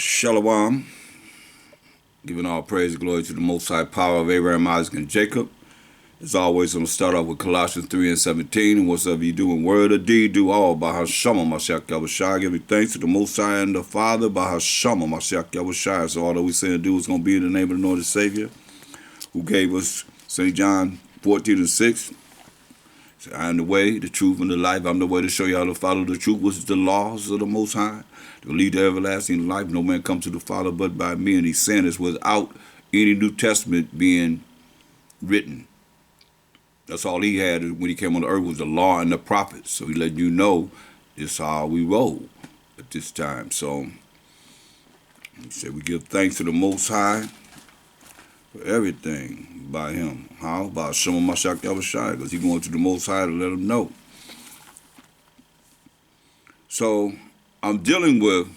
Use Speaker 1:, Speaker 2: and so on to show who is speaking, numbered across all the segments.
Speaker 1: Shalom, giving all praise and glory to the Most High power of Abraham, Isaac, and Jacob. As always, I'm going to start off with Colossians 3 and 17. And whatsoever you do in word or deed, do all by Hashem, Mashiach Yahushua. Giving thanks to the Most High and the Father by Hashem, Mashiach Yahushua. So all that we say and do is going to be in the name of the Lord and Savior, who gave us St. John 14 and 6. Say, I am the way, the truth, and the life. I'm the way to show you how to follow the truth, which is the laws of the Most High, to lead to everlasting life. No man comes to the Father but by me. And he's saying this without any New Testament being written. That's all he had when he came on the earth was the law and the prophets. So he let you know this is how we roll at this time. So he said we give thanks to the Most High for everything by him. How? By Shema Mashiach Yahushua, because he's going to the Most High to let him know. So I'm dealing with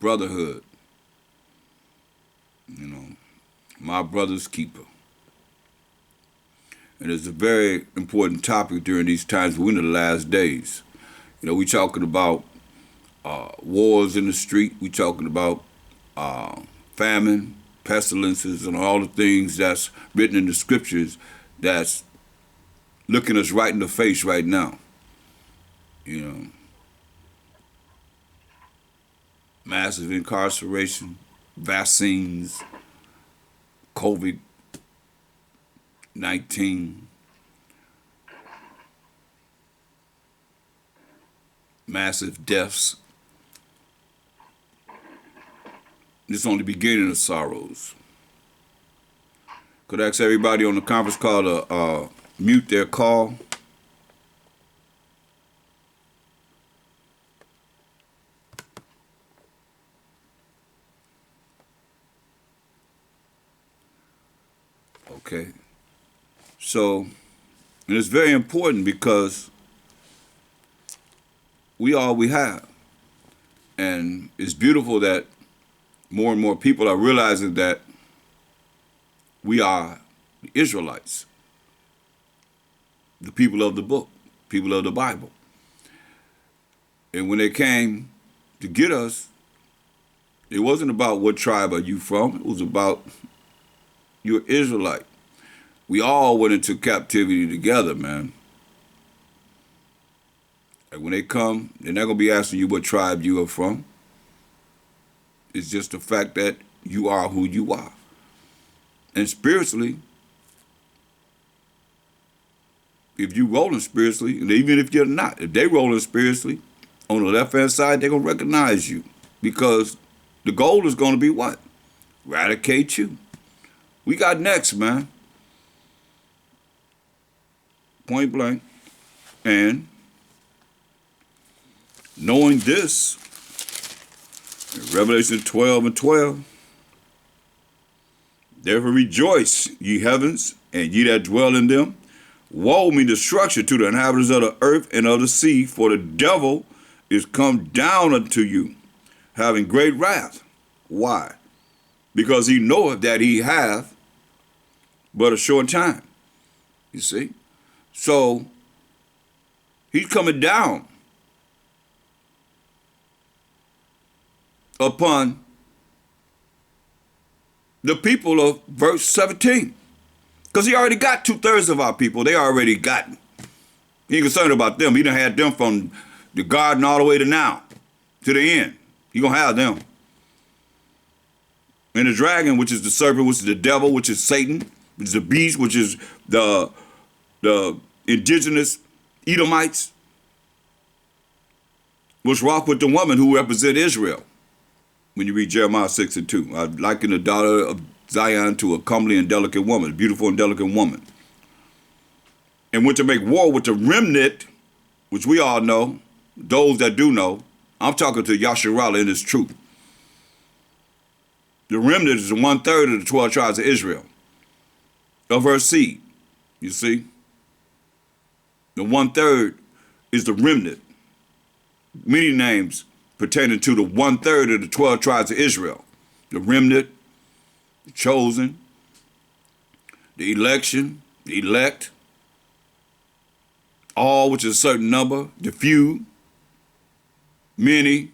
Speaker 1: brotherhood. You know, my brother's keeper. And it's a very important topic during these times. We're in the last days. You know, we talking about wars in the street. We talking about famine, pestilences, and all the things that's written in the scriptures that's looking us right in the face right now. You know, massive incarceration, vaccines, COVID-19, massive deaths. This is only the beginning of sorrows. Could I ask everybody on the conference call to mute their call? Okay. So, and it's very important because we all we have. And it's beautiful that more and more people are realizing that we are the Israelites, the people of the book, people of the Bible. And when they came to get us, it wasn't about what tribe are you from. It was about you're Israelite. We all went into captivity together, man. And when they come, they're not going to be asking you what tribe you are from. It's just the fact that you are who you are. And spiritually, if you rolling spiritually, and even if you're not, if they rolling spiritually, on the left-hand side, they're going to recognize you. Because the goal is going to be what? Eradicate you. We got next, man. Point blank. And knowing this, in Revelation 12 and 12, therefore rejoice, ye heavens, and ye that dwell in them. Woe me destruction to the inhabitants of the earth and of the sea, for the devil is come down unto you, having great wrath. Why? Because he knoweth that he hath but a short time. You see? So, he's coming down upon the people of verse 17. Because he already got 2/3 of our people. They already got him. He ain't concerned about them. He done had them from the garden all the way to now, to the end. He gonna have them. And the dragon, which is the serpent, which is the devil, which is Satan, which is the beast, which is the indigenous Edomites, was wroth with the woman who represent Israel. When you read Jeremiah 6 and 2, I liken the daughter of Zion to a comely and delicate woman, a beautiful and delicate woman. And went to make war with the remnant, which we all know, those that do know. I'm talking to Yasharallah in his truth. The remnant is 1/3 of the 12 tribes of Israel, of her seed. You see? The 1/3 is the remnant. Many names pertaining to the 1/3 of the 12 tribes of Israel. The remnant, the chosen, the election, the elect, all which is a certain number, the few, many,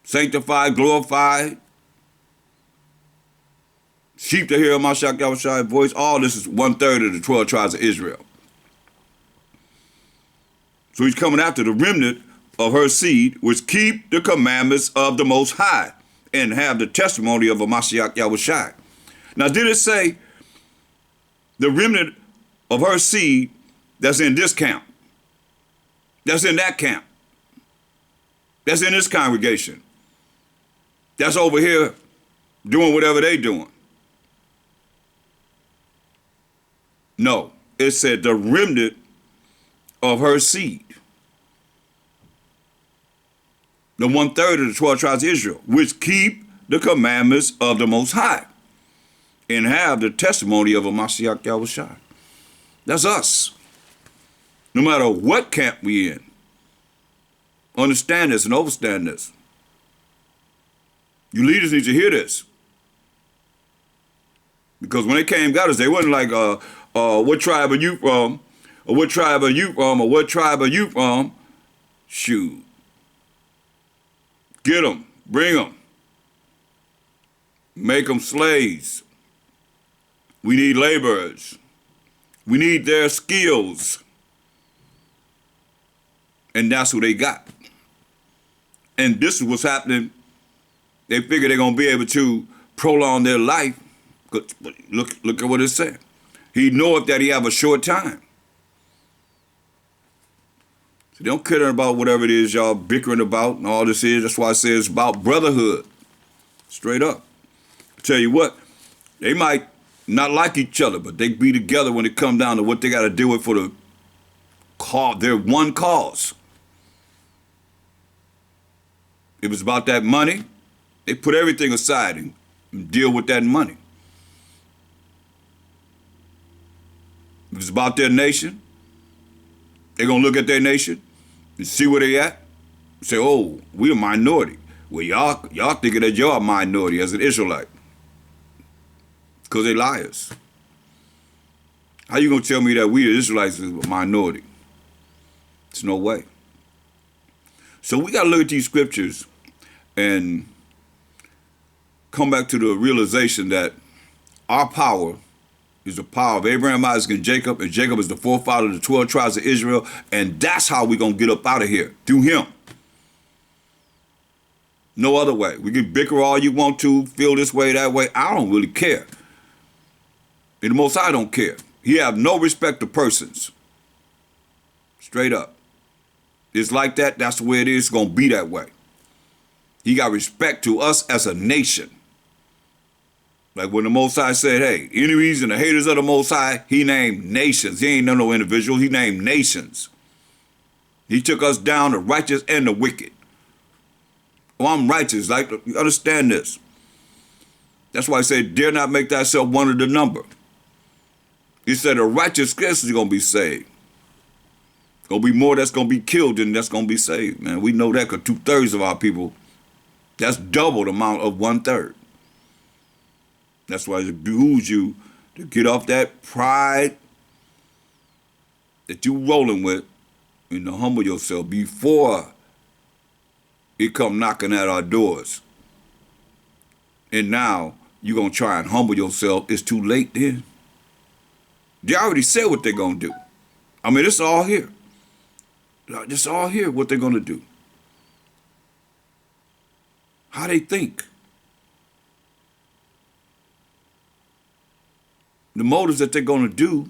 Speaker 1: sanctified, glorified, sheep to hear Mashiach Yahushua's voice. All this is 1/3 of the 12 tribes of Israel. So he's coming after the remnant of her seed, which keep the commandments of the Most High and have the testimony of a Mashiach Yahushua. Now, did it say the remnant of her seed that's in this camp, that's in that camp, that's in this congregation, that's over here doing whatever they doing? No, it said the remnant of her seed. The 1/3 of the 12 tribes of Israel, which keep the commandments of the Most High and have the testimony of a Mashiach Yahushua. That's us. No matter what camp we in. Understand this and understand this. You leaders need to hear this. Because when they came got us, they wasn't like, what tribe are you from? Or what tribe are you from? Or what tribe are you from? Shoot. Get them. Bring them. Make them slaves. We need laborers. We need their skills. And that's what they got. And this is what's happening. They figure they're going to be able to prolong their life. Look at what it said. He knoweth that he have a short time. So they don't care about whatever it is y'all bickering about and all this is. That's why I say it's about brotherhood. Straight up. I tell you what, they might not like each other, but they be together when it comes down to what they got to deal with for the cause, their one cause. If it's about that money, they put everything aside and deal with that money. If it's about their nation, they're going to look at their nation and see where they at. Say, oh, we're a minority. Well, y'all thinking that you're a minority as an Israelite. Because they liars. How you going to tell me that we the Israelites is a minority? There's no way. So we got to look at these scriptures and come back to the realization that our power is the power of Abraham, Isaac, and Jacob is the forefather of the 12 tribes of Israel, and that's how we're going to get up out of here, through him. No other way. We can bicker all you want to, feel this way, that way. I don't really care. And the Most High don't care. He have no respect to persons. Straight up. It's like that. That's the way it is. It's going to be that way. He got respect to us as a nation. Like when the Most High said, hey, enemies and the haters of the Most High, he named nations. He ain't no individual. He named nations. He took us down, the righteous and the wicked. Oh, I'm righteous. Like, you understand this. That's why I say, dare not make thyself one of the number. He said the righteous is going to be saved. Going to be more that's going to be killed than that's going to be saved, man. We know that because 2/3 of our people, that's double the amount of 1/3. That's why it behooves you to get off that pride that you rolling with and to humble yourself before it come knocking at our doors. And now you're going to try and humble yourself. It's too late then. They already said what they're going to do. I mean, it's all here. It's all here what they're going to do. How they think. The motives that they're going to do,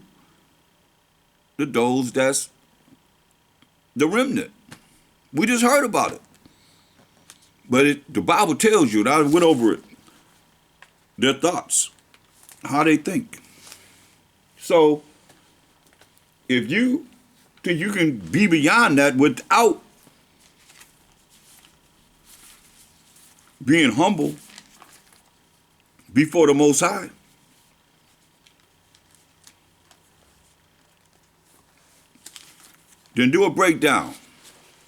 Speaker 1: those that's the remnant. We just heard about it. But the Bible tells you, and I went over it, their thoughts, how they think. So, if you think you can be beyond that without being humble before the Most High, then do a breakdown.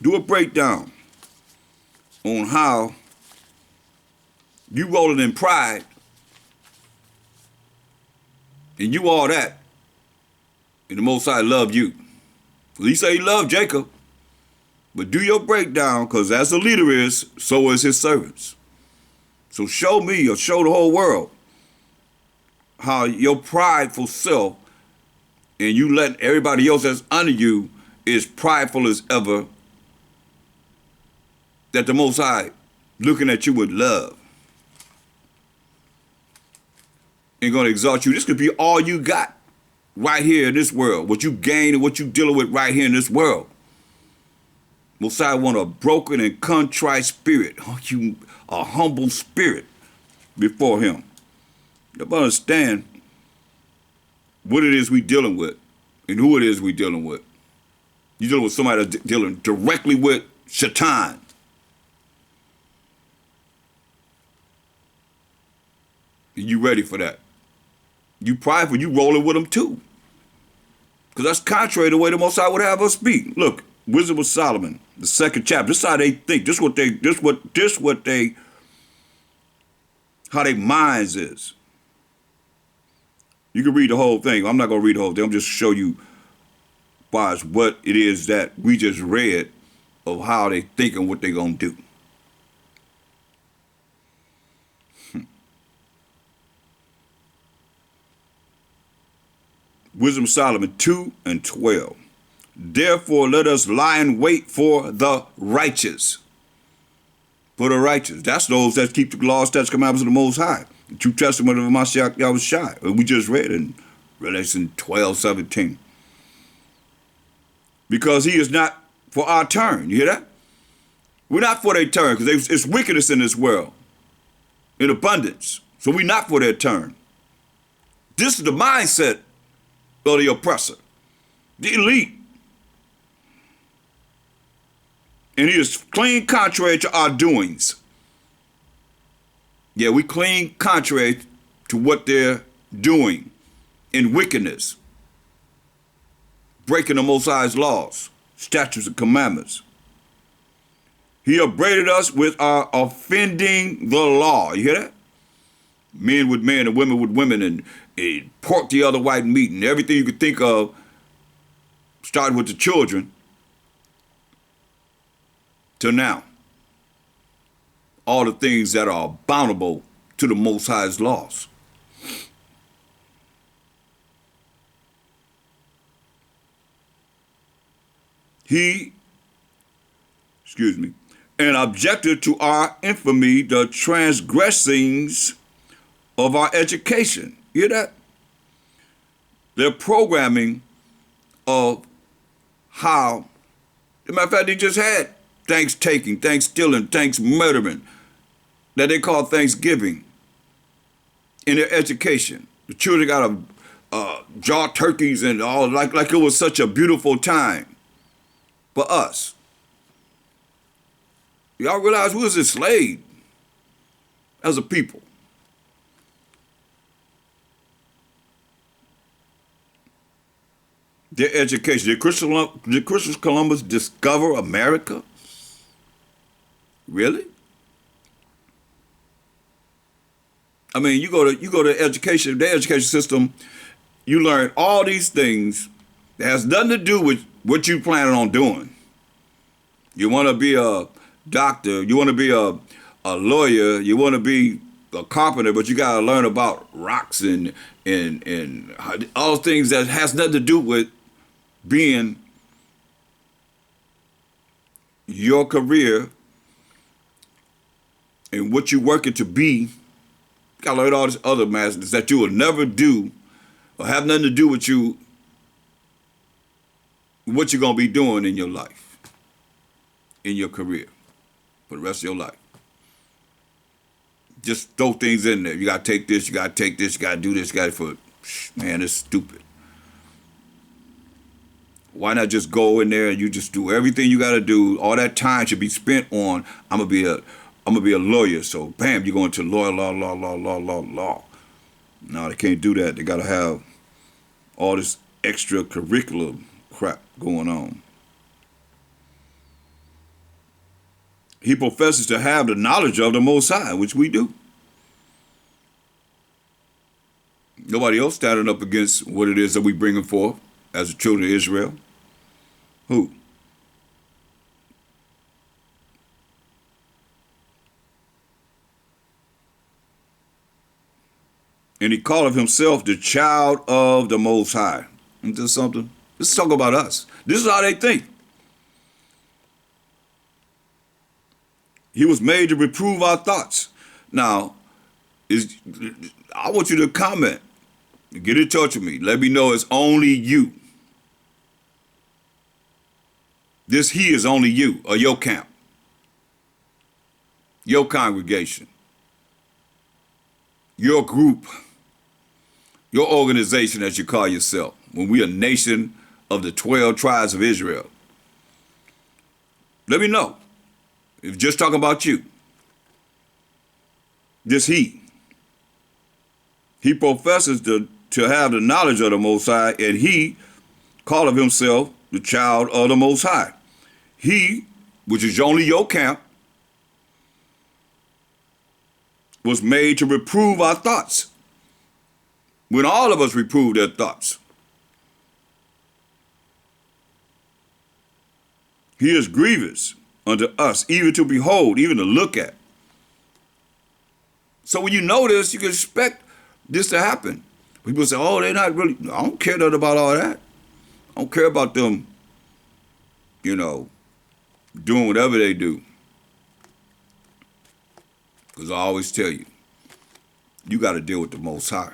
Speaker 1: Do a breakdown on how you rolling in pride and you all that, and the Most High love you. He said he loved Jacob. But do your breakdown, because as the leader is, so is his servants. So show me or show the whole world how your prideful self and you letting everybody else that's under you is prideful as ever, that the Most High looking at you with love and going to exalt you. This could be all you got right here in this world, what you gain and what you dealing with right here in this world. Most High want a broken and contrite spirit, a humble spirit before him. You understand what it is we dealing with and who it is we dealing with. You're dealing with somebody that's dealing directly with Shaitan. You ready for that? You prideful, you rolling with them too. Because that's contrary to the way the Most High would have us speak. Look, Wisdom of Solomon, the 2nd chapter. This is how they think. How their minds is. You can read the whole thing. I'm not going to read the whole thing. I'm just show you what it is that we just read of how they think and what they going to do. Wisdom of Solomon 2:12. Therefore, let us lie in wait for the righteous. For the righteous. That's those that keep the law, statutes, commandments of the Most High. The true testament of Mashiach Yahushua. We just read in Revelation 12:17. Because he is not for our turn. You hear that? We're not for their turn because it's wickedness in this world. In abundance. So we're not for their turn. This is the mindset of the oppressor. The elite. And he is clean contrary to our doings. Yeah, we clean contrary to what they're doing in wickedness. Breaking the Most High's laws, statutes, and commandments. He upbraided us with our offending the law. You hear that? Men with men and women with women and pork the other white meat and everything you could think of, starting with the children, to now. All the things that are abominable to the Most High's laws. And objected to our infamy, the transgressings of our education. You hear that? Their programming of how, as a matter of fact, they just had thanks taking, thanks stealing, thanks murdering, that they call Thanksgiving in their education. The children got to draw turkeys and all, like it was such a beautiful time for us. Y'all realize we was enslaved as a people. Their education. Did Christopher Columbus discover America? Really? I mean, you go to education, their education system, you learn all these things that has nothing to do with what you planning on doing. You want to be a doctor, you want to be a lawyer, you want to be a carpenter, but you got to learn about rocks and all things that has nothing to do with being your career and what you're working to be. You got to learn all this other masters that you will never do or have nothing to do with you, what you're going to be doing in your life, in your career, for the rest of your life. Just throw things in there. You got to take this, you got to take this, you got to do this, you got to, man, it's stupid. Why not just go in there and you just do everything you got to do? All that time should be spent on, I'm gonna be a lawyer. So bam, you're going to law. No, they can't do that. They got to have all this extracurricular crap going on. He professes to have the knowledge of the Most High, which we do. Nobody else standing up against what it is that we bringing forth as the children of Israel. Who? And he calleth himself the child of the Most High. Isn't this something? Let's talk about us. This is how they think. He was made to reprove our thoughts. Now, I want you to comment. Get in touch with me. Let me know it's only you. This he is only you, or your camp, your congregation, your group, your organization, as you call yourself, when we are a nation of the 12 tribes of Israel. Let me know. If just talking about you. This he professes to have the knowledge of the Most High, and he calleth himself the child of the Most High. He, which is only your camp, was made to reprove our thoughts. When all of us reprove their thoughts. He is grievous unto us, even to behold, even to look at. So when you know this, you can expect this to happen. People say, oh, they're not really, I don't care nothing about all that. I don't care about them, doing whatever they do. Because I always tell you, you got to deal with the Most High.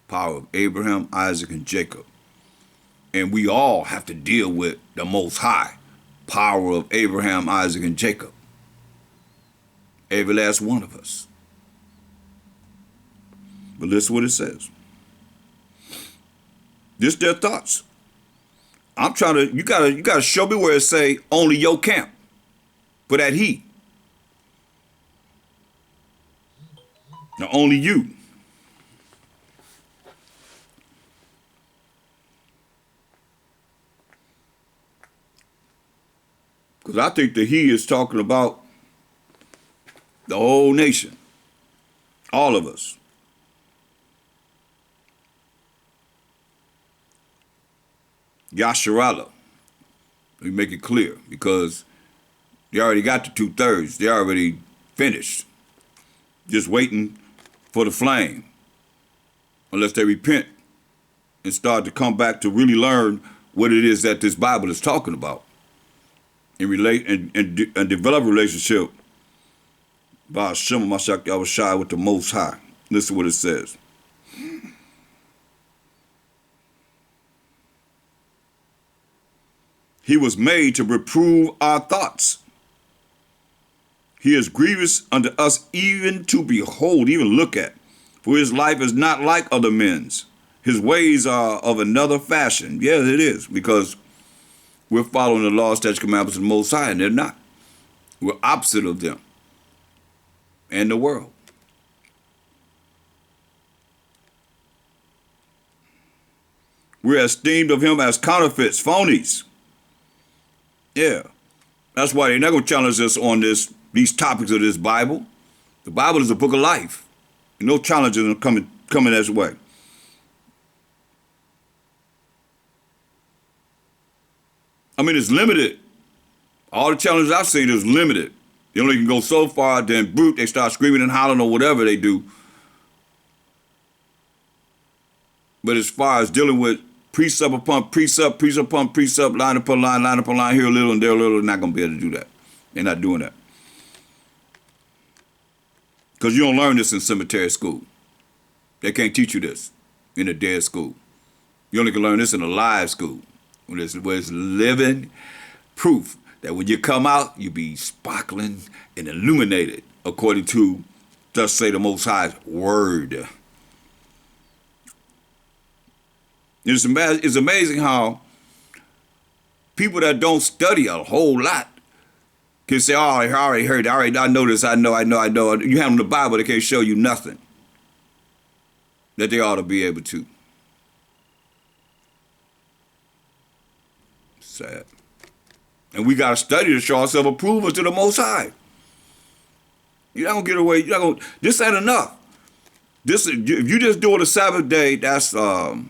Speaker 1: Power of Abraham, Isaac, and Jacob. And we all have to deal with the Most High. Power of Abraham, Isaac, and Jacob. Every last one of us. But listen what it says. This their thoughts. I'm trying to, you gotta show me where it say only your camp. For that he. Now only you. Because I think that he is talking about the whole nation. All of us. Yasharallah. Let me make it clear, because they already got the 2/3. They already finished. Just waiting for the flame. Unless they repent and start to come back to really learn what it is that this Bible is talking about. And relate and develop a relationship by Hashem Mashak Yahushai with the Most High. Listen what it says. He was made to reprove our thoughts. He is grievous unto us, even to behold, even look at. For his life is not like other men's. His ways are of another fashion. Yes, it is, because we're following the law, statutes, commandments of the Most High, and they're not. We're opposite of them and the world. We're esteemed of him as counterfeits, phonies. Yeah. That's why they're not going to challenge us on these topics of this Bible. The Bible is a book of life. And no challenges are coming this way. I mean, it's limited. All the challenges I've seen is limited. They only can go so far, then brute, they start screaming and hollering or whatever they do. But as far as dealing with precept upon precept, precept upon precept, line upon line, here a little and there a little, they're not going to be able to do that. They're not doing that. Because you don't learn this in cemetery school. They can't teach you this in a dead school. You only can learn this in a live school, where it's living proof that when you come out, you be sparkling and illuminated according to, thus say the Most High's word. It's amazing how people that don't study a whole lot can say, oh, I already heard, I know this, I know. You have them the Bible, they can't show you nothing that they ought to be able to. Sad. And we got to study to show ourselves approval to the Most High. You're not going to get away. This ain't enough. If you just do it a Sabbath day, that's, we'll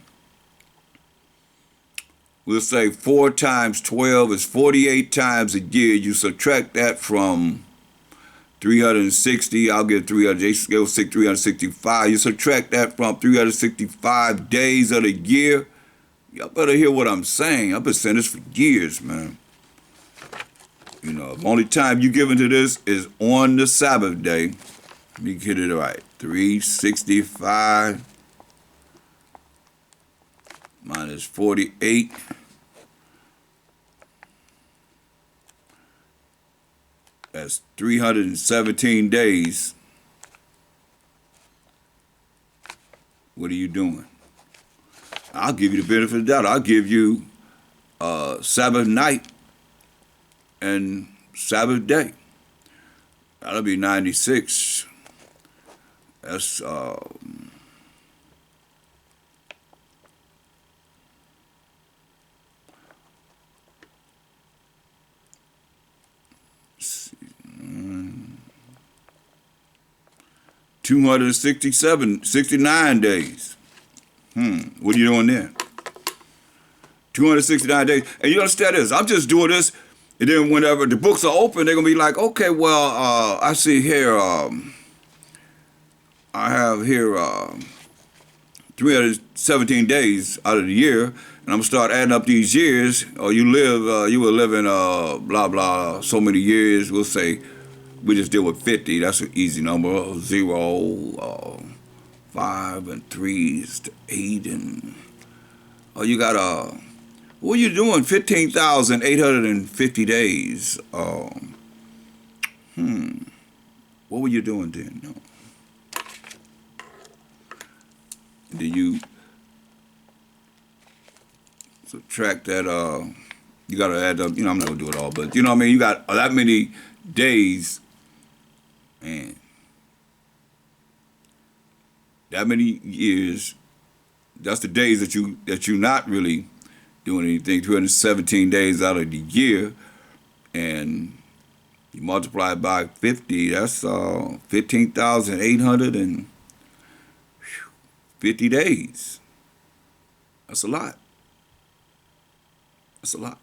Speaker 1: say 4 times 12 is 48 times a year. You subtract that from 360, I'll give 300, they scale 365. You subtract that from 365 days of the year. Y'all better hear what I'm saying. I've been saying this for years, man. You know, the only time you give into this is on the Sabbath day. Let me get it right. 365 minus 48. That's 317 days. What are you doing? I'll give you the benefit of the doubt. I'll give you Sabbath night and Sabbath day. That'll be 96. That's 69 days. What are you doing there? 269 days. And you understand this? I'm just doing this, and then whenever the books are open, they're gonna be like, okay, well, I see here, I have here 317 days out of the year, and I'm gonna start adding up these years. Or you were living blah blah so many years. We'll say we just deal with 50. That's an easy number. 0, 5 and 3 is to 8, and you got what are you doing? 15,850 days. What were you doing then? No. Then you subtract that. You got to add up. You know, I'm not gonna do it all, but you know what I mean. You got that many days, and that many years. That's the days that you're not really doing anything. 217 days out of the year, and you multiply it by 50. That's 15,850 days. That's a lot. That's a lot.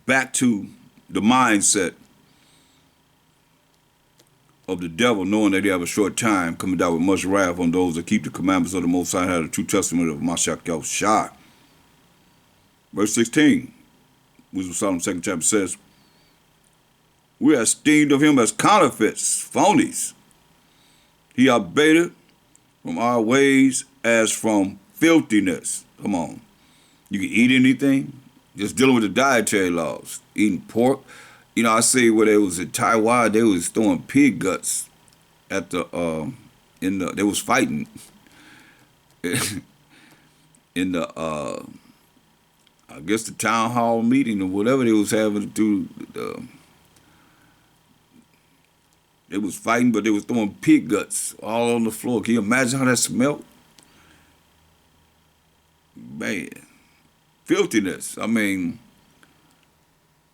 Speaker 1: Back to the mindset of the devil, knowing that they have a short time, coming down with much wrath on those that keep the commandments of the Most High, have the true testament of Mashiach Yahushua. Verse 16, Wisdom of Solomon 2nd chapter says, we are esteemed of him as counterfeits, phonies. He abated from our ways as from filthiness. Come on. You can eat anything. Just dealing with the dietary laws. Eating pork. You know, I see where they was in Taiwan, they was throwing pig guts at they was fighting in the, I guess the town hall meeting or whatever they was having to do. They was fighting, but they was throwing pig guts all on the floor. Can you imagine how that smelled? Man, filthiness. I mean,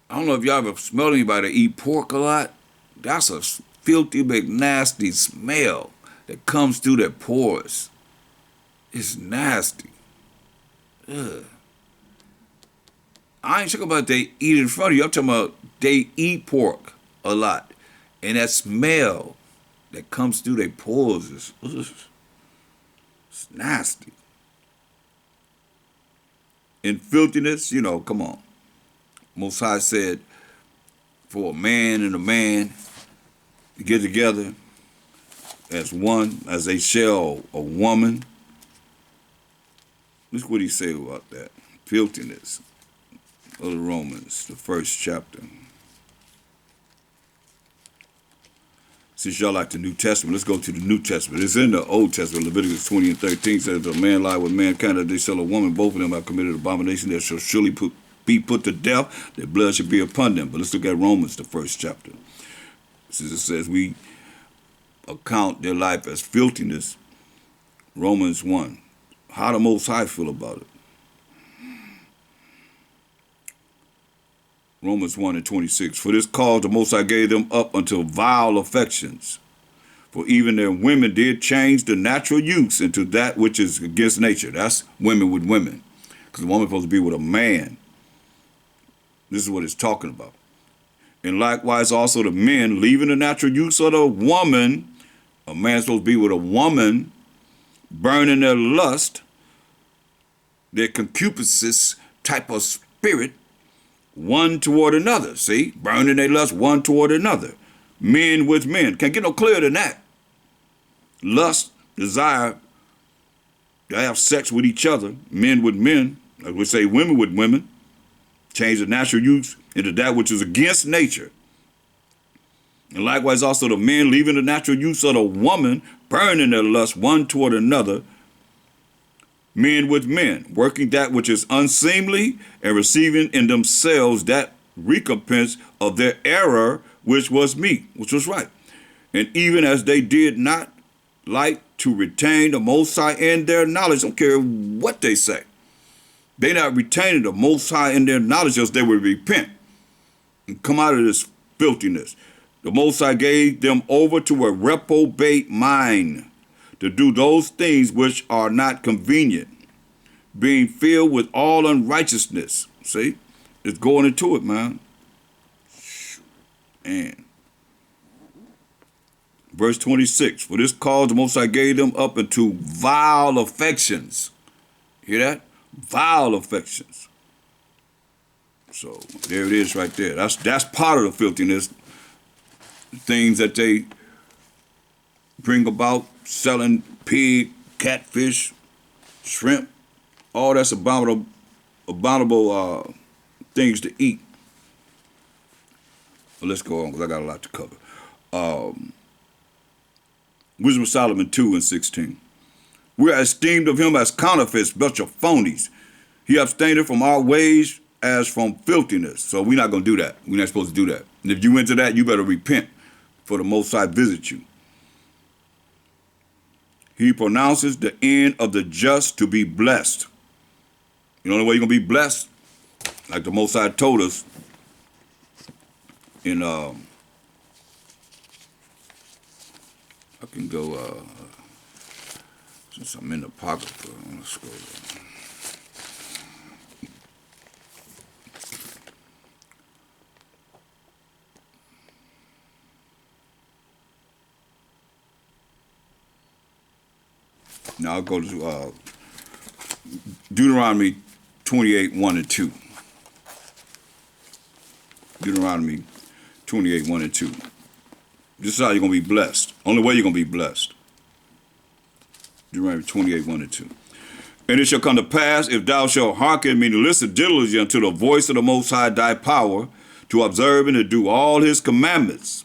Speaker 1: I don't know if y'all ever smelled anybody eat pork a lot. That's a filthy, big, nasty smell that comes through their pores. It's nasty. Ugh. I ain't talking about they eat in front of you. I'm talking about they eat pork a lot. And that smell that comes through their pores is it's nasty. In filthiness, you know, come on. Most High said, for a man and a man to get together as one, as they shall a woman. Look what he said about that. Filthiness of the Romans, the 1st chapter. Since y'all like the New Testament, let's go to the New Testament. It's in the Old Testament. Leviticus 20 and 13 says, if a man lie with mankind, if they sell a woman, both of them have committed abomination, that shall surely be put to death, their blood should be upon them. But let's look at Romans, the 1st chapter. Since it says we account their life as filthiness, Romans 1. How the Most High feel about it? Romans 1 and 26. For this cause the Most High gave them up unto vile affections. For even their women did change the natural use into that which is against nature. That's women with women. Because the woman's supposed to be with a man. This is what it's talking about. And likewise also the men, leaving the natural use of the woman, a man's supposed to be with a woman, burning their lust, their concupiscence type of spirit, one toward another. See? Burning their lust one toward another. Men with men. Can't get no clearer than that. Lust, desire to have sex with each other, men with men, like we say women with women, change the natural use into that which is against nature. And likewise also the men, leaving the natural use of the woman, burning their lust one toward another, men with men, working that which is unseemly, and receiving in themselves that recompense of their error, which was meet, which was right. And even as they did not like to retain the Most High in their knowledge, don't care what they say. They not retaining the Most High in their knowledge, else they would repent and come out of this filthiness. The Most High gave them over to a reprobate mind, to do those things which are not convenient, being filled with all unrighteousness. See? It's going into it, man. Man. Verse 26, for this cause the Most High gave them up into vile affections. Hear that? Vile affections. So there it is right there. That's part of the filthiness. Things that they bring about, selling pig, catfish, shrimp, all that's abominable things to eat. Well, let's go on because I got a lot to cover. Wisdom of Solomon 2:16. We are esteemed of him as counterfeits, bunch of phonies. He abstained from our ways as from filthiness. So we're not going to do that. We're not supposed to do that. And if you into that, you better repent, for the Most High visit you. He pronounces the end of the just to be blessed. You know the way you're going to be blessed? Like the Most High told us in, I can go, since I'm in the pocket, let's go there. Now I'll go to Deuteronomy 28:1-2. Deuteronomy 28:1-2. This is how you're going to be blessed. Only way you're going to be blessed. Deuteronomy 28:1-2. And it shall come to pass, if thou shalt hearken, meaning listen diligently unto the voice of the Most High thy power, to observe and to do all his commandments,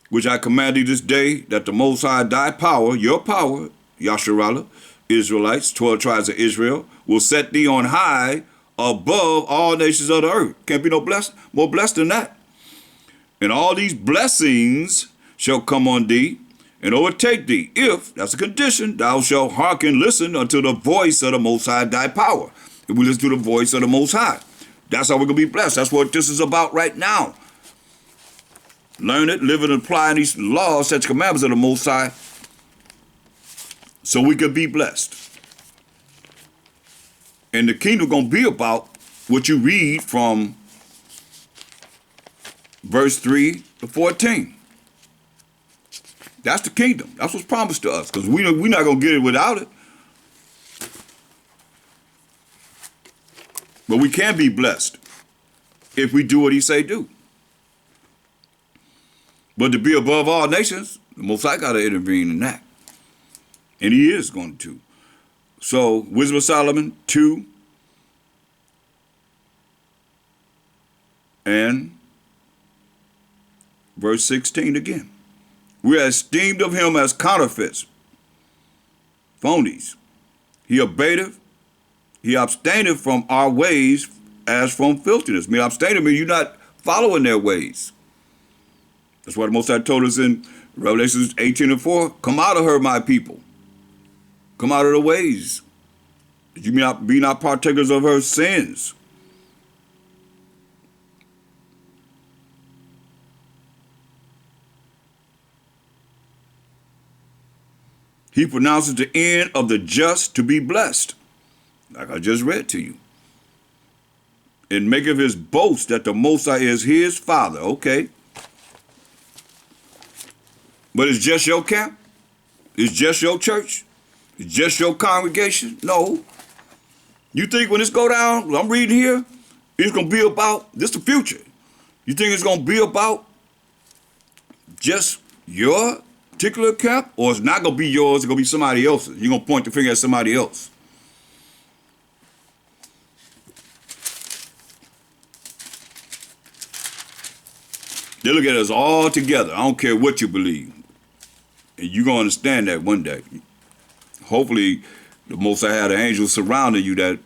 Speaker 1: which I command thee this day, that the Most High thy power, your power, Yasharallah, Israelites, 12 tribes of Israel, will set thee on high above all nations of the earth. Can't be no more blessed than that. And all these blessings shall come on thee and overtake thee, if, that's a condition, thou shalt hearken, listen unto the voice of the Most High thy power. If we listen to the voice of the Most High, that's how we're going to be blessed. That's what this is about right now. Learn it, live it, and apply these laws, such commandments of the Most High, so we could be blessed. And the kingdom going to be about what you read from verse 3-14. That's the kingdom. That's what's promised to us, because we're not going to get it without it. But we can be blessed if we do what he say do. But to be above all nations, the Most High got to intervene in that. And he is going to. So, Wisdom of Solomon 2 and verse 16 again. We are esteemed of him as counterfeits, phonies. He abateth, he abstaineth from our ways as from filthiness. I mean, abstaining means you're not following their ways. That's why the Most High told us in Revelation 18:4, come out of her, my people. Come out of the ways. That you be not partakers of her sins. He pronounces the end of the just to be blessed, like I just read to you. and maketh his boast that the Most High is his father. Okay. But it's just your camp? It's just your church? It's just your congregation? No. You think when this go down, I'm reading here, it's going to be about, this the future. You think it's going to be about just your particular camp? Or it's not going to be yours, it's going to be somebody else's? You're going to point the finger at somebody else. They look at us all together. I don't care what you believe. And you're going to understand that one day. Hopefully, the Most High had an angel surrounding you that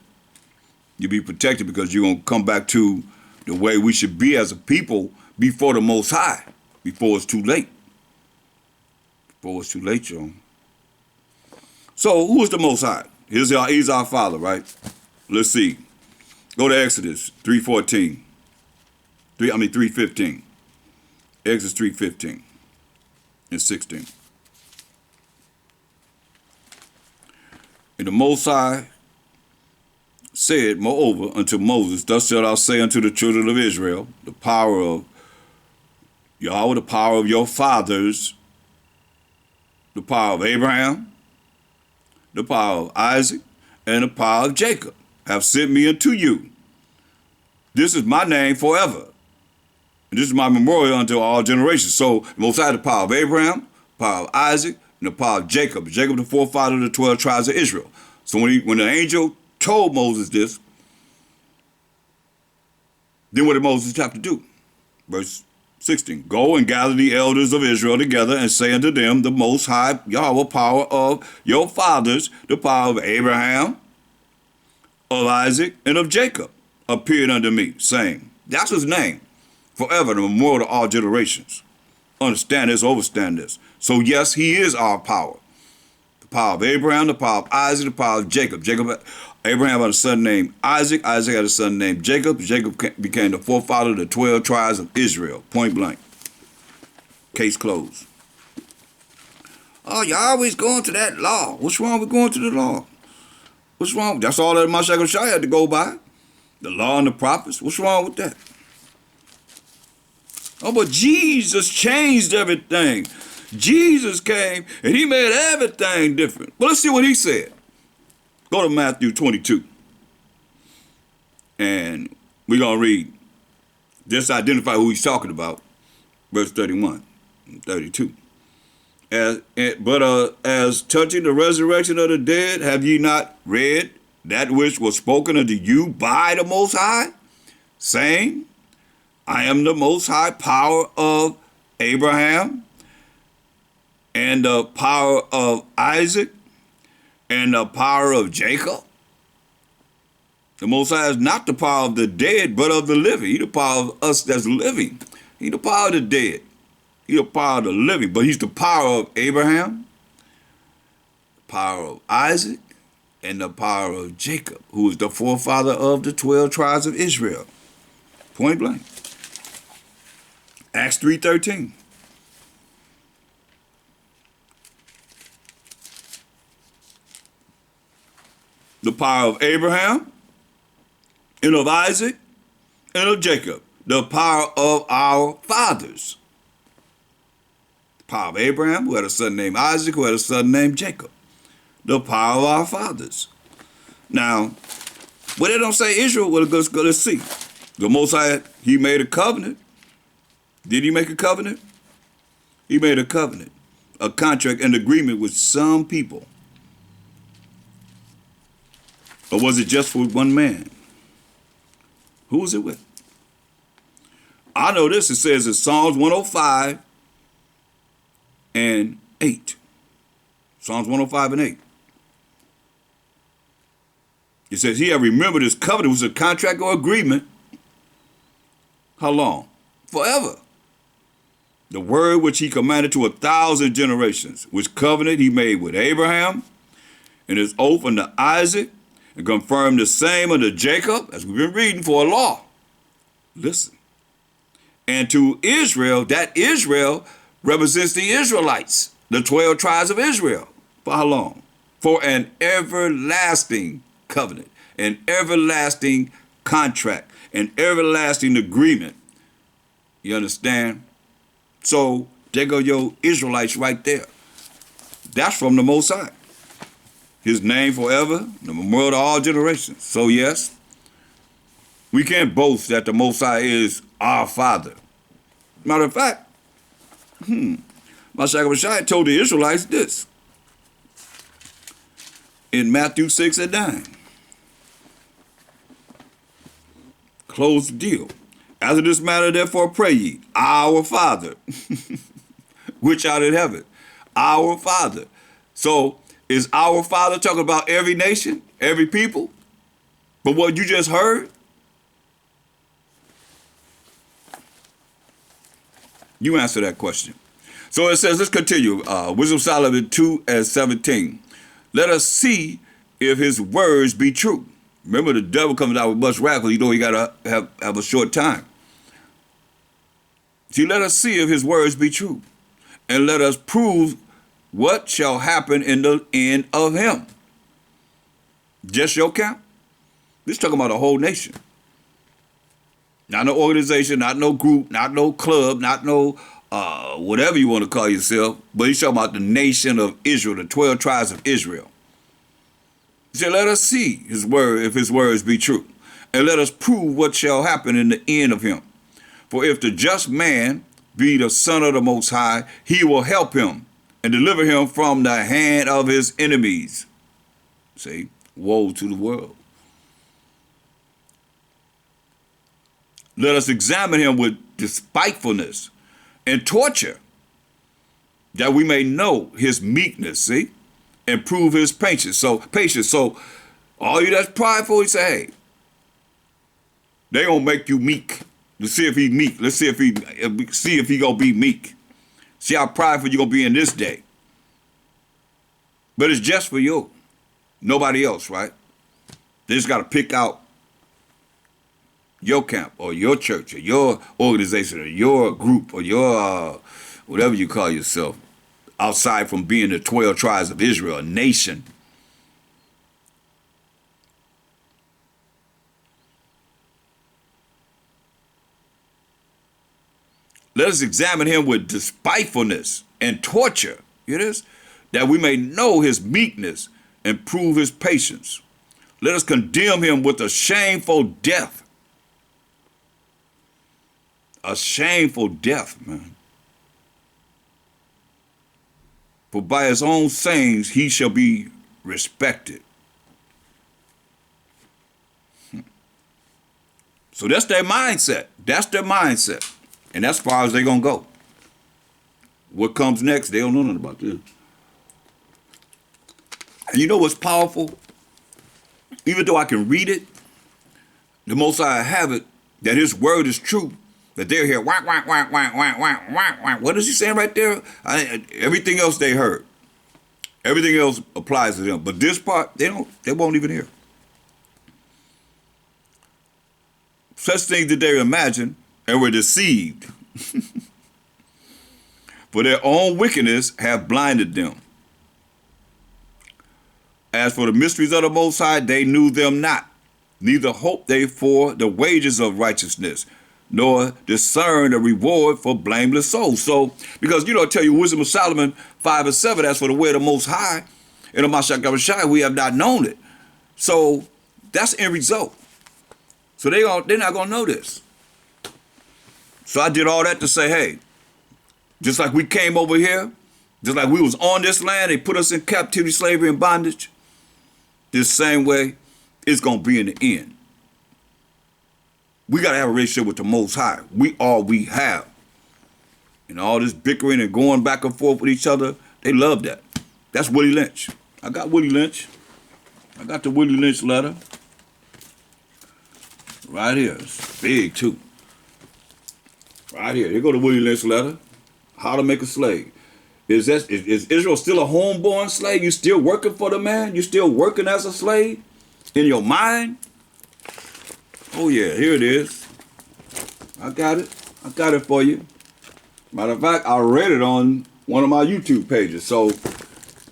Speaker 1: you be protected, because you're going to come back to the way we should be as a people before the Most High, before it's too late. Before it's too late, y'all. So, who is the Most High? He's our Father, right? Let's see. Go to Exodus 3:14. 3:15. Exodus 3:15 and 16. And the Most High said, moreover, unto Moses, thus shalt thou say unto the children of Israel, the power of Yahweh, the power of your fathers, the power of Abraham, the power of Isaac, and the power of Jacob, have sent me unto you. This is my name forever. And this is my memorial unto all generations. So, the Most High, the power of Abraham, the power of Isaac, and the power of Jacob. Jacob, the forefather of the 12 tribes of Israel. So when the angel told Moses this, then what did Moses have to do? Verse 16, go and gather the elders of Israel together and say unto them, the Most High Yahweh, power of your fathers, the power of Abraham, of Isaac, and of Jacob, appeared unto me, saying, that's his name, forever, the memorial to all generations. Understand this, overstand this. So yes, he is our power. The power of Abraham, the power of Isaac, the power of Jacob. Abraham had a son named Isaac. Isaac had a son named Jacob. Jacob became the forefather of the 12 tribes of Israel. Point blank. Case closed. Oh, you're always going to that law. What's wrong with going to the law? What's wrong? That's all that Mashiach Shai had to go by. The law and the prophets. What's wrong with that? Oh, but Jesus changed everything. Jesus came and he made everything different. But let's see what he said. Go to Matthew 22. And we're going to read, just identify who he's talking about, verse 31 and 32. As touching the resurrection of the dead, have ye not read that which was spoken unto you by the Most High, saying, I am the Most High power of Abraham, and the power of Isaac, and the power of Jacob. The Most High is not the power of the dead, but of the living. He's the power of us that's living. He's the power of the dead. He's the power of the living, but he's the power of Abraham, the power of Isaac, and the power of Jacob, who is the forefather of the 12 tribes of Israel. Point blank. Acts 3:13. The power of Abraham, and of Isaac, and of Jacob. The power of our fathers. The power of Abraham, who had a son named Isaac, who had a son named Jacob. The power of our fathers. Now, what they don't say Israel, well, let's see. The Most High, he made a covenant. Did he make a covenant? He made a covenant, a contract, an agreement with some people. Or was it just for one man? Who was it with? I know this, it says in Psalms 105 and 8. Psalms 105 and 8. It says, he had remembered his covenant. It was a contract or agreement. How long? Forever. The word which he commanded to 1,000 generations, which covenant he made with Abraham, and his oath unto Isaac, and confirmed the same unto Jacob, as we've been reading, for a law. Listen. And to Israel, that Israel represents the Israelites, the 12 tribes of Israel. For how long? For an everlasting covenant, an everlasting contract, an everlasting agreement. You understand? So there go your Israelites right there. That's from the Most High. His name forever, the memorial to all generations. So yes, we can't boast that the Most High is our Father. Matter of fact, Mashiach told the Israelites this in Matthew 6 and 9. Close the deal. After this matter, therefore, pray ye, our Father, which art in heaven. Our Father. So, is our Father talking about every nation, every people? But what you just heard? You answer that question. So it says, let's continue. Wisdom of Solomon 2 and 17. Let us see if his words be true. Remember, the devil comes out with much wrath, you know he got to have a short time. See, let us see if his words be true. And let us prove what shall happen in the end of him. Just your camp? This is talking about a whole nation. Not no organization, not no group, not no club, not no whatever you want to call yourself. But he's talking about the nation of Israel, the 12 tribes of Israel. He said, let us see his word, if his words be true. And let us prove what shall happen in the end of him. For if the just man be the son of the Most High, he will help him and deliver him from the hand of his enemies. See, woe to the world. Let us examine him with despitefulness and torture, that we may know his meekness, see, and prove his patience. So all you that's prideful, he say, hey, they gonna make you meek. Let's see if he meek. Let's see if he gonna be meek. See how prideful you gonna be in this day. But it's just for you, nobody else, right? They just gotta pick out your camp or your church or your organization or your group or your whatever you call yourself, outside from being the 12 tribes of Israel, a nation. Let us examine him with despitefulness and torture, hear this, that we may know his meekness and prove his patience. Let us condemn him with a shameful death. A shameful death, man. For by his own sayings he shall be respected. So that's their mindset. That's their mindset. And that's as far as they're going to go. What comes next, they don't know nothing about this. And you know what's powerful? Even though I can read it, the Most High have it, that his word is true, that they're here, whack, whack, whack, whack, whack, whack, whack, whack. What is he saying right there? Everything else they heard. Everything else applies to them. But this part, they won't even hear. Such things did they imagine and were deceived. For their own wickedness have blinded them. As for the mysteries of the Most High, they knew them not, neither hoped they for the wages of righteousness, nor discern the reward for blameless souls. So, because, I tell you, Wisdom of Solomon 5 and 7, as for the way of the Most High, and of Mashiach, we have not known it. So, that's the end result. So, they're not going to know this. So, I did all that to say, hey, just like we came over here, just like we was on this land, they put us in captivity, slavery, and bondage, this same way, it's going to be in the end. We got to have a relationship with the Most High. We have. And all this bickering and going back and forth with each other, they love that. That's Willie Lynch. I got Willie Lynch. I got the Willie Lynch letter. Right here. It's big, too. Right here. Here go the Willie Lynch letter. How to make a slave. Is Israel still a homeborn slave? You still working for the man? You still working as a slave? In your mind? Oh yeah, here it is. I got it. I got it for you. Matter of fact, I read it on one of my YouTube pages. So,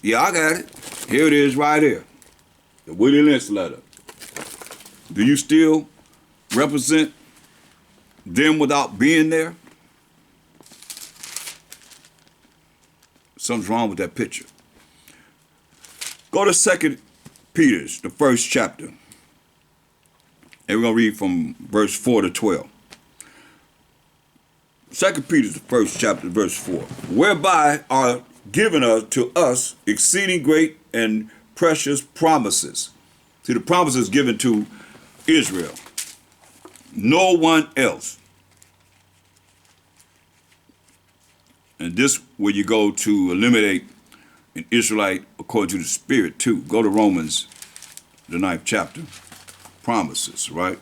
Speaker 1: yeah, I got it. Here it is right here. The Willie Lynch letter. Do you still represent them without being there, something's wrong with that picture. Go to 2 Peter, the first chapter. And we're going to read from verse 4 to 12. 2 Peter, the first chapter, verse 4. Whereby are given to us exceeding great and precious promises. See, the promises given to Israel. No one else. And this where you go to eliminate an Israelite according to the Spirit too. Go to Romans, the 9th chapter. Promises, right?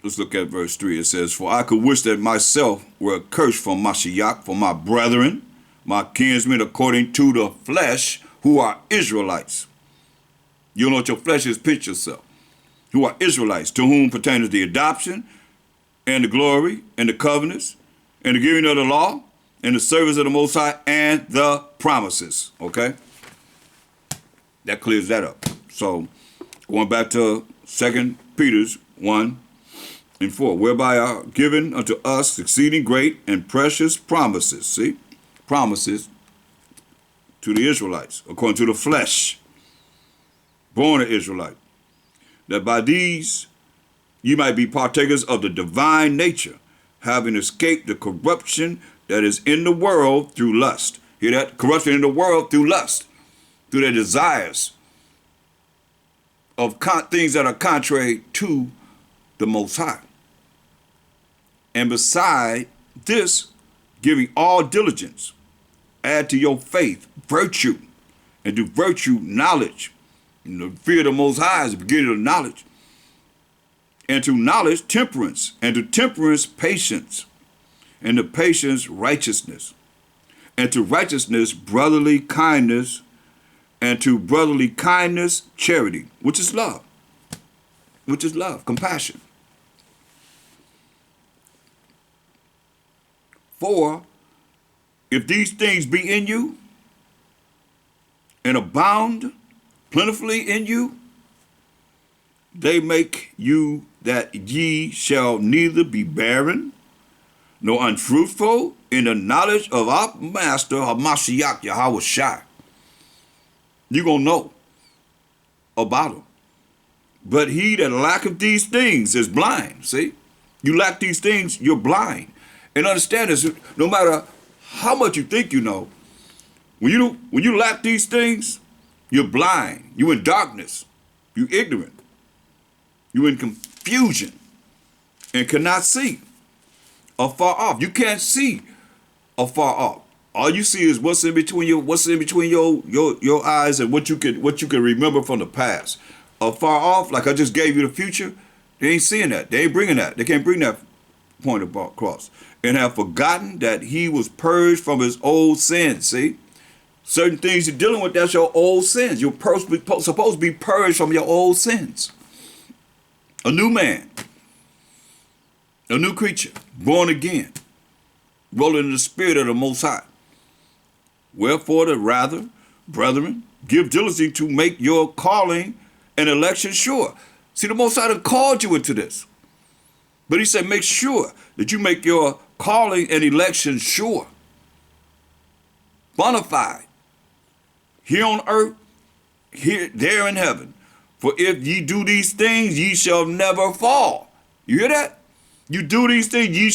Speaker 1: Let's look at verse 3. It says, for I could wish that myself were accursed from Mashiach, for my brethren, my kinsmen according to the flesh, who are Israelites. You know what your flesh is, pinch yourself. Who are Israelites, to whom pertains the adoption, and the glory, and the covenants, and the giving of the law, and the service of the Most High, and the promises. Okay? That clears that up. So, going back to 2 Peter's 1 and 4, whereby are given unto us exceeding great and precious promises. See? Promises to the Israelites, according to the flesh, born an Israelite, that by these ye might be partakers of the divine nature, having escaped the corruption that is in the world through lust. Hear that? Corruption in the world through lust, through their desires of things that are contrary to the Most High. And beside this, giving all diligence, add to your faith virtue, and to virtue knowledge. And the fear of the Most High is the beginning of knowledge. And to knowledge temperance, and to temperance patience, and to patience righteousness, and to righteousness brotherly kindness, and to brotherly kindness charity, which is love. Which is love, compassion. For if these things be in you, and abound plentifully in you, they make you that ye shall neither be barren, nor unfruitful in the knowledge of our Master, Mashiach, Yahweh Shai. You're going to know about him. But he that lacketh these things is blind. See? You lack these things, you're blind. And understand this, no matter how much you think you know, when you lack these things, you're blind. You're in darkness. You're ignorant. You're in confusion and cannot see afar off. You can't see afar off. All you see is what's in between your eyes and what you can remember from the past. Afar off, like I just gave you the future, they ain't seeing that. They ain't bringing that. They can't bring that point across. And have forgotten that he was purged from his old sins. See? Certain things you're dealing with, that's your old sins. You're supposed to be purged from your old sins. A new man. A new creature. Born again. Rolling in the spirit of the Most High. Wherefore the rather, brethren, give diligence to make your calling and election sure. See, the Most High done called you into this. But he said, make sure that you make your calling and election sure. Bona fide. Here on earth, there in heaven. For if ye do these things, ye shall never fall. You hear that? You do these things, ye